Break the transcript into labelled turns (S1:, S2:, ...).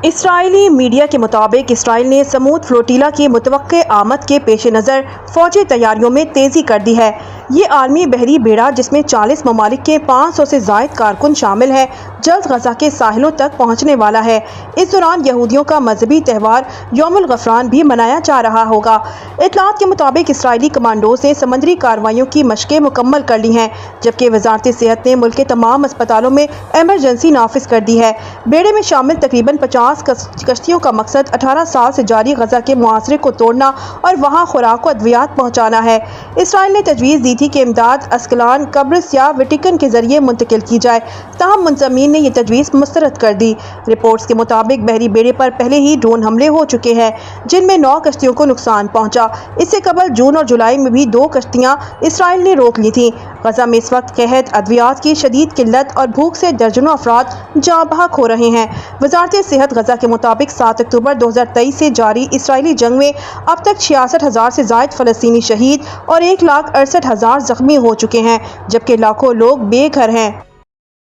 S1: اسرائیلی media کے مطابق اسرائیل نے سمود فلوٹیلا کی متوقع آمد کے پیش نظر فوجی تیاریوں میں تیزی کر دی ہے۔ یہ عالمی بحری بیڑا جس میں 40 ممالک کے 500 سے زائد کارکن شامل ہیں جلد غزہ کے ساحلوں تک پہنچنے والا ہے۔ اس دوران یہودیوں کا مذہبی تہوار یوم الغفران بھی منایا جا رہا ہوگا۔ اطلاعات کے مطابق اسرائیلی کمانڈوز نے سمندری کارروائیوں کی مشقیں مکمل کر لی ہیں، جبکہ وزارت صحت نے ملک کے تمام اسپتالوں میں ایمرجنسی نافذ کر دی ہے۔ بیڑے میں شامل تقریباً 50 کشتیوں کا مقصد 18 سال سے جاری غزہ کے محاصرے کو توڑنا اور وہاں خوراک و ادویات پہنچانا ہے۔ اسرائیل نے تجویز دی تھی کہ امداد اسکلان، قبرص یا ویٹیکن کے ذریعے منتقل کی جائے، تاہم منظمین نے یہ تجویز مسترد کر دی۔ رپورٹس کے مطابق بحری بیڑے پر پہلے ہی ڈرون حملے ہو چکے ہیں، جن میں 9 کشتیوں کو نقصان پہنچا۔ اس سے قبل جون اور جولائی میں بھی 2 کشتیاں اسرائیل نے روک لی تھیں۔ غزہ میں اس وقت قحط، ادویات کی شدید قلت اور بھوک سے درجنوں افراد جاں بحق ہو رہے ہیں۔ وزارت صحت غزہ کے مطابق 7 اکتوبر 2023 سے جاری اسرائیلی جنگ میں اب تک 66,000 سے زائد فلسطینی شہید اور 1,68,000 زخمی ہو چکے ہیں، جبکہ لاکھوں لوگ بے گھر ہیں۔